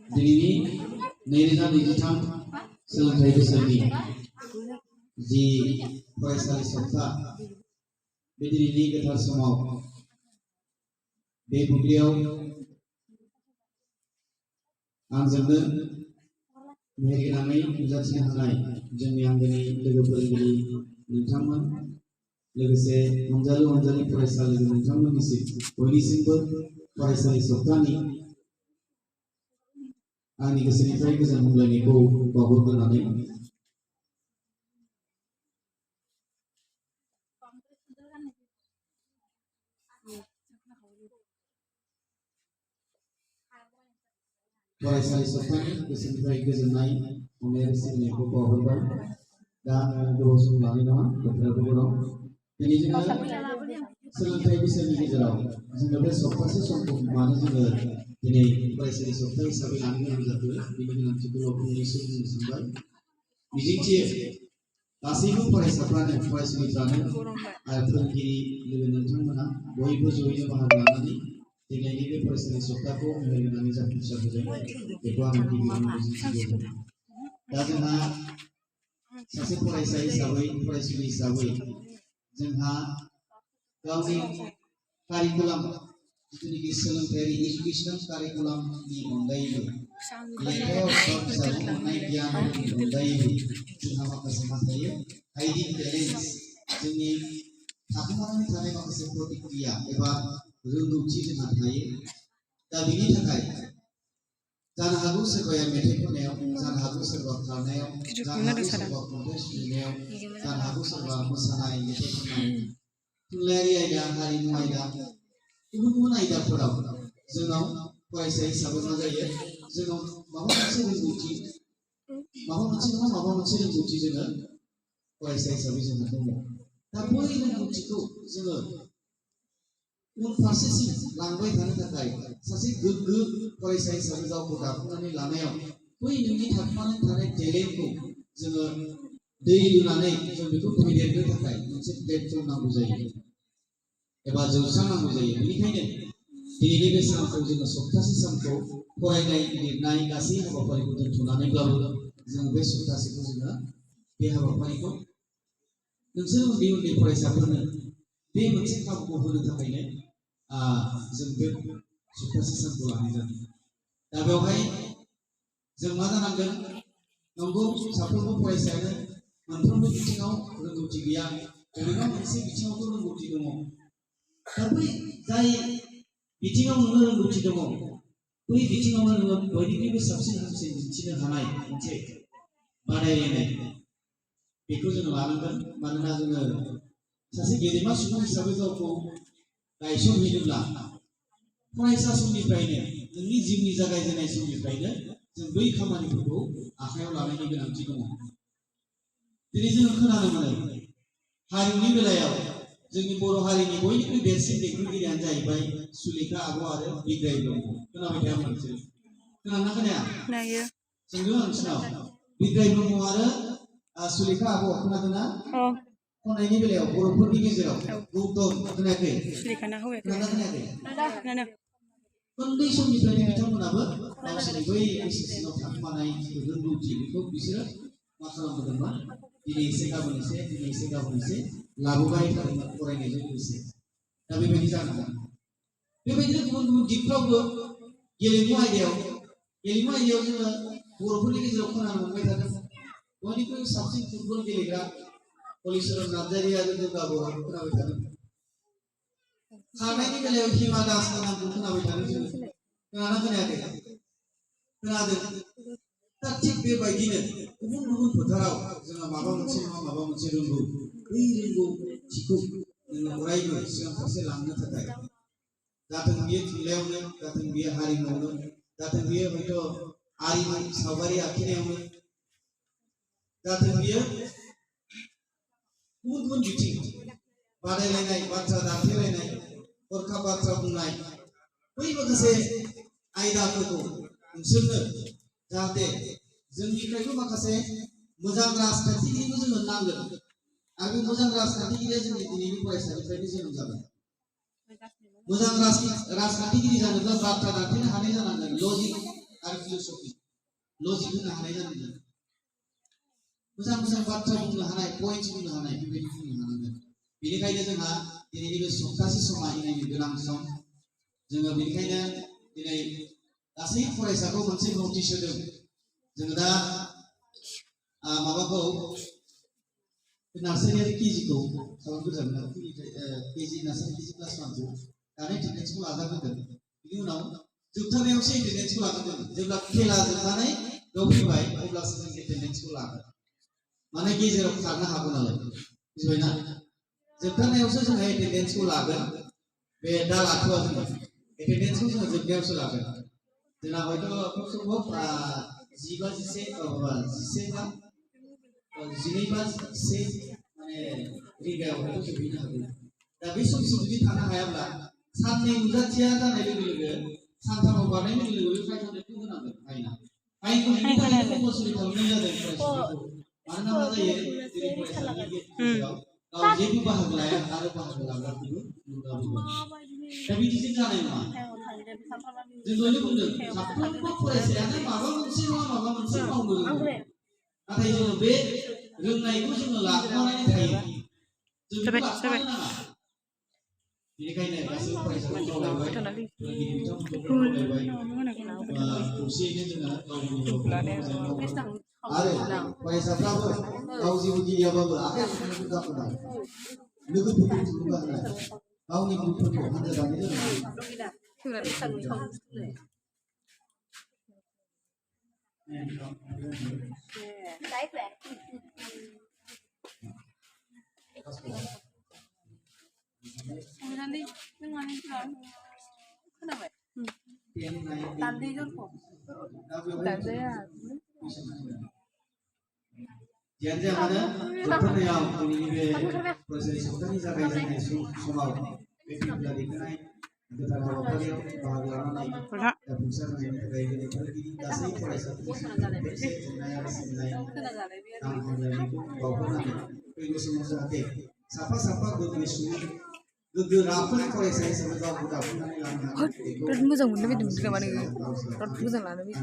दिनैनि 2023 सोलोंथाइ बोसोरनि जि फरायसालि सप्ता बे दिनैनि गोथार समाव बे बुब्लियाव आंजोंनो मेहेरगोनाङै नुजाथिनो हानाय जोंनि आंगोनि लोगो फोरोंगिरि नोंथांमोन लोगोसे अनजालु अनजालि फरायसालि नोंथांमोननिसिम बयनिसिमबो फरायसालि सप्तानि आंनि गोसोनिफ्राय गोजोन हामलायनायखौ बावहरग्रोनानै फरायसालि सप्तानि गोसोनिफ्राय गोजोननाय अननाय सिबिनायखौ बावहरबाय। दा आङो गोबाव सम लानाय नङा बोथोराबो गरम। दिनै जोङो सोलोंथाइ बोसोरनि गेजेराव जोङो बे सप्तासे समखौ मानो जोङो दिनै फरायसालि सप्ता हिसाबै लानो गोनां जाखो बेनि गोनांथिखौ फंनैसो बुंनो सानबाय। मिजिंथियो गासैबो फरायसाफ्रानो फरायसुलिफ्रानो आरो फोरोंगिरि लोगो नोंथांमोना बयबो जयैनो बाहागो लानानै देग्लायनि बे फरायसालि सप्ताखौ मेहेरगोनाङै जाफुंसार होगोन बेखौ आं गिबियावनो मिजिंथियो। दा जोंहा सासे फरायसा हिसाबै फरायसुलि हिसाबै जोंहा गावनि कारिकुलाम जिथुनिखि सोलोंथायारि इडुकेसनेल कारिकुलामनि अनगायैबो लेखायाव बा बिजाबाव मोननाय गियाननि अनगायैबो जोंहा माखासे मा थायो हाइडिं टेलेन्टस जोंनि थाखोमानानै थानाय माखासे प्रतिक्रिया एबा रोंगौथि जोंहा थायो। दा बिनि थाखाय जानो हागौ सोरबाया मेथाइ खननायाव, जानो हागौ सोरबा खारनायाव, जानो हागौ सोरबा खन्थाइ सुजुनायाव, जानो हागौ सोरबा मोसानाय मेथाइ खननाय थुनलाइयारि आयदा हारिमु आयदा गुबुन गुबुन आयदाफोराव जोंनाव फरायसा हिसाबै मा जायो जोंनाव माबा मोनसे रोंगौथि माबा मोनसे नङा माबा मोनसे रोंगौथि जोङो फरायसा हिसाबै जोंहा दङ। दा बै रोंगौथिखौ जोङो उनफारसेसिम लांबाय थानो थाखाय सासे गोग्गो फरायसा हिसाबै गावखौ दाफुंनानै लानायाव बै नोंनि थाखोमानानै थानाय टेलेन्टखौ जोङो दै लुनानै जों बेखौ फेदेरनो थाखाय मोनसे प्लेटफर्म नांगौ जायो एबा जौस्रां नांगौ जायो। बेनिखायनो दिनैनि बे सानखौ जोङो सप्तासे सानखौ फरायनाय लिरनाय गासै हाबाफारिखौ दोनथ'नानैब्लाबो जोङो बे सप्तासेखौ जोङो बे हाबाफारिखौ नोंसोर उन्दै उन्दै फरायसाफोरनो बे मोनसे खाबुखौ होनो थाखायनो जों बे सप्तासे सानखौ लानाय जादों। दा बेवहाय जों मा जानांगोन नंगौ साफ्रोमबो फरायसायानो मोनफ्रोमबो बिथिङाव रोंगौथि गैया बबेबा मोनसे बिथिङावथ' रोंगौथि दङ। दा बै जाय बिथिङाव नोङो रोंगौथि दङ बै बिथिङावनो नोङो बयनिख्रुइबो साबसिन हामसिन दिन्थिनो हानाय मोनसे बादायलायनाय बेखौ जोङो लानांगोन। मानोना जोङो सासे गेदेमा सुबुं हिसाबै गावखौ गायसनहैनोब्ला फरायसा समनिफ्रायनो नोंनि जिउनि जागायजेननाय समनिफ्रायनो जों बै खामानिफोरखौ आखायाव लानायनि गोनांथि दङ। दिनै जोङो खोनानो मोनो हारिमुनि बेलायाव जोंनि बर' हारिनि बयनिख्रुइ देरसिन देंखोगिरियानो जाहैबाय सुलेखा आब' आरो बिग्राय ब्रह्म। खोनाबाय थाया मोनसे खोनाना खोनाया सोंदों आं नोंसिनाव बिग्राय ब्रह्म आरो सुलेखा आब' खोनादोंना? खन्नायनि बेलायाव बर'फोरनि गेजेराव गौतम खोनायाखै? खोनाना खोनायाखै? उन्दै समनिफ्रायनो बिथांमोनाबो गावसोरनि बै गोसो सिङाव थाखोमानाय रोंगौथि बेखौ बिसोरो मा खालामबोदोंमोन दिनै एसे गाबोन एसे दिनै एसे गाबोन एसे लाबोबाय थादोंमोन फरायनायजों लोगोसे। दा बेबायदि जानांगोन। बेबायदिनो गुबुन गुबुन दिगफ्रावबो गेलेमु आयदायाव जोङो बर'फोरनि गेजेराव खोनानो मोनबाय थादों बयनिख्रुइ साबसिन फुटबल गेलेग्रा हलिचरन नार्जारि आरो दुर्गा बर' खोनाबाय थादों। खारनायनि बेलायाव हिमा दासनि नामखौ खोनाबाय थादों जोङो। खोनाना खोनायाखै? खोनादों। दा थिग बेबायदिनो गुबुन गुबुन फोथाराव जोंहा माबा मोनसे नङा माबा मोनसे रोंगौ बै रोंगौथिखौ जोङो अरायबो सिगां फारसे लांनो थाखाय जाथों बियो थुनलाइयावनो जाथों बियो हारिमुआवनो जाथों बियो हयथ' आरिमु सावगारि आखिनायावनो जाथों बियो गुबुन गुबुन बिथिं बादायलायनाय बाथ्रा दान्थेलायनाय हरखाब बाथ्रा बुंनाय बै माखासे आयदाफोरखौ नोंसोरनो जाहाथे जोंनिफ्रायबो माखासे मोजां राजखान्थिगिरिबो जोंनो नांगोन आरो बे मोजां राजखान्थिगिरिया जोंनि दिनैनि फरायसानिफ्रायनो जोनोम जागोन। मोजां राजखान्थिगिरि जानोब्ला बाथ्रा दान्थेनो हानाय जानांगोन। लजिक आरो फिल'सफि लजिक होनो हानाय जानांगोन मोजां मोजां बाथ्रा बुंनो हानाय पइन्टस बुंनो हानाय बेबायदि बुंनो हानांगोन बेनिखायनो जोंहा दिनैनि बे सप्तासे समा इनायनो गोनां सम जोङो बेनिखायनो दिनै गासै फरायसाखौ मोनसे नटिस होदों जोङो दा माबाखौ नार्सारि आरो केजिखौ खालामग्रोजागोन आरो केजि नार्सारि केजि क्लास 1खौ दानो एटेन्डेन्सखौ लाजागोन बिनि उनाव जोबथारनायावसो एटेन्डेन्सखौ लागोन जेब्ला खेला जोबनानै बेयाव फैबाय अब्लासो जों एटेन्डेन्सखौ लागोन माने गेजेराव खारनो हागौ नालाय बुजिबायना जोबथारनायावसो जोङो एटेन्डेन्सखौ लागोन बे दा लाथ'वा जोङो एटेन्डेन्सखौ जोङो जोबनायावसो लागोन जोंना हयथ' खोब सम्भब 10 माने रिगायाव हयथ' जोबहैनो हागौ दा बे समसिम जुदि थानो हायाब्ला साननै नुजाथिया जानाय लोगो लोगो सानथामाव बारनाय लोगो लोगो 500खौ होनांगोन फाइना फाइनखौ बिनि थाखायनो कम्पालसरि खालामनाय जादों फरायसाफोरखौ मानोना मा जायो जेरै फरायसानि गेजेराव गाव जेबो बाहागो लाया आरो बाहागो लाग्राखौबो नुदाबो दा बिदिजों जानाय नङा जों दहायनो बुंदों साफ्रोमबो फरायसायानो माबा मोनसे नङा माबा मोनसे मावनो रोंगौ नाथाय जोङो बे रोंनायखौ जोङो लाखुमानानै थायो जों बेखौ लाखुमानो नाङा बेनिखायनो गासैबो फरायसाफोरखौ खावलायबाय फोरोंगिरि बिथांमोनखौ खावलायबाय खौसेयैनो जोङो गावनि हाबाफारिखौ मोजाङै मावगोन आरो फरायसाफ्राबो गाव जेबो गेलेयाबाबो आखाइ सुनायखौ गारनाय लोगोफोरखौ थुलुंगा होनाय गावनि ग्रुपफोरखौ हानजा दानाय जियानो जाया मानो जोबथारनायाव दिनैनि बे फरायसालि सप्तानि जागायजेननाय समाव बे बिद्या दैखांनाय गोथार हाबाफारियाव बाहागो लानानै जाफुंसार होनायनि थाखाय दिनै फोरोंगिरि गासै फरायसाफोरनि खेबसे अननाय आरो सिबिनाय गाहाम हामलायनायखौ बावहरनानै फैगौ समाव जाहाथे साफा साफा गोग्गो सुबुं गोग्गो राफोद फरायसा हिसाबै गावखौ दाफुंनानै लानो हागोन बिराद मोजां मोननो बायदि मोनदों नामा नोङो बिराद मोजां लानो बायदि